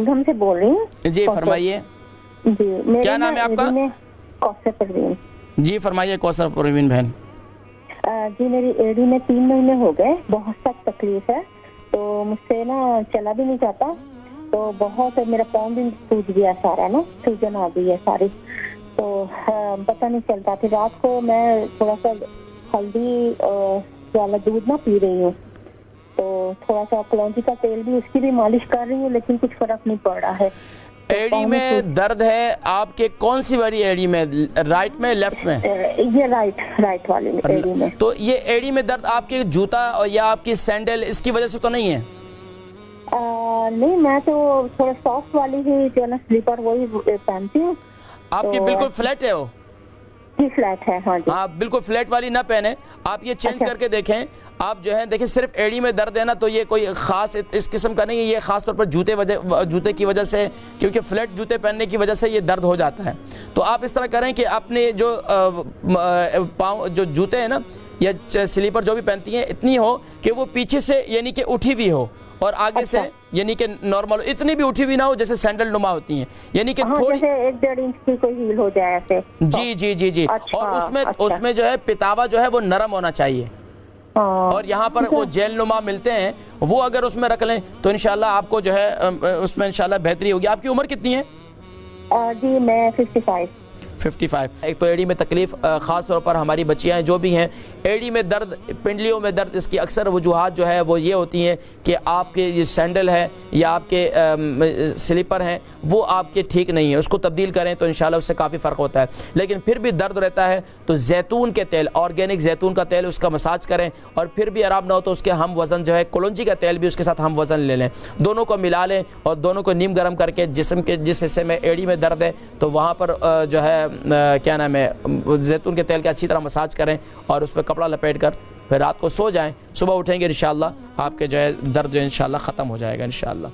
Kingdom से बोल रही हूँ। जी फरमाइए। जी मेरे क्या नाम है आपका? कौसर परवीन। जी फरमाइए कौसर परवीन बहन। जी मेरी एडी में 3 महीने हो गए, बहुत सख्त तकलीफ है, तो मुझसे ना चला भी नहीं जाता, तो बहुत मेरा पाँव भी सूज गया सारा ना, सूजन आ गई है सारी, तो पता नहीं चलता। फिर रात को मैं थोड़ा सा हल्दी वाला दूध ना पी रही हूँ, तो थोड़ा सा कलौंजी का तेल भी, उसकी भी मालिश कर रही हूँ, लेकिन कुछ फर्क नहीं पड़ रहा है। एड़ी में दर्द है आपके, कौन सी वाली एड़ी में, राइट में लेफ्ट में? ये राइट वाली एड़ी में। तो ये एड़ी में दर्द आपके जूता और या आपकी सैंडल इसकी वजह से तो नहीं है? नहीं, मैं तो थोड़ा सॉफ्ट वाली ही जो ना स्लीपर वही पहनती हूँ। आपकी तो बिल्कुल फ्लैट है वो? जी फ्लैट है। हाँ जी। हाँ बिल्कुल फ्लैट वाली ना पहने, आप ये चेंज अच्छा। करके देखें। आप जो है देखिए, सिर्फ एड़ी में दर्द है ना, तो ये कोई ख़ास इस किस्म का नहीं है, ये ख़ास तौर पर जूते की वजह से, क्योंकि फ्लैट जूते पहनने की वजह से ये दर्द हो जाता है। तो आप इस तरह करें कि अपने जो पाँव जो जूते हैं ना या स्लीपर जो भी पहनती हैं, इतनी हो कि वो पीछे से यानी कि उठी हुई हो और आगे अच्छा। से यानी कि नॉर्मल, इतनी भी उठी हुई ना हो जैसे सैंडल नुमा होती हैं, यानी कि थोड़ी जैसे 1-1.5 इंच की कोई हील हो जाए ऐसे। जी जी जी जी। अच्छा, और उसमें अच्छा। उसमें जो है पितावा जो है वो नरम होना चाहिए। और यहाँ पर वो जेल नुमा मिलते हैं, वो अगर उसमें रख लें तो इंशाल्लाह आपको जो है उसमें इंशाल्लाह बेहतरी होगी। आपकी उम्र कितनी है? जी मैं 55। एक तो एड़ी में तकलीफ, ख़ास तौर पर हमारी बच्चियाँ जो भी हैं, एड़ी में दर्द, पिंडलियों में दर्द, इसकी अक्सर वजूहात जो है वो ये होती हैं कि आपके ये सैंडल है या आपके स्लीपर हैं वो आपके ठीक नहीं है, उसको तब्दील करें तो इंशाल्लाह उससे काफ़ी फ़र्क होता है। लेकिन फिर भी दर्द रहता है तो जैतून के तेल, ऑर्गेनिक जैतून का तेल, उसका मसाज करें, और फिर भी आराम ना हो तो उसके हम वज़न जो है कलौंजी का तेल भी उसके साथ हम वज़न ले लें, दोनों को मिला लें और दोनों को नीम गर्म करके जिस्म के जिस हिस्से में एड़ी में दर्द है तो वहाँ पर जो है क्या नाम है जैतून के तेल के अच्छी तरह मसाज करें और उस पर कपड़ा लपेट कर फिर रात को सो जाएं, सुबह उठेंगे इंशाल्लाह आपके जो है दर्द जो इंशाल्लाह ख़त्म हो जाएगा इंशाल्लाह।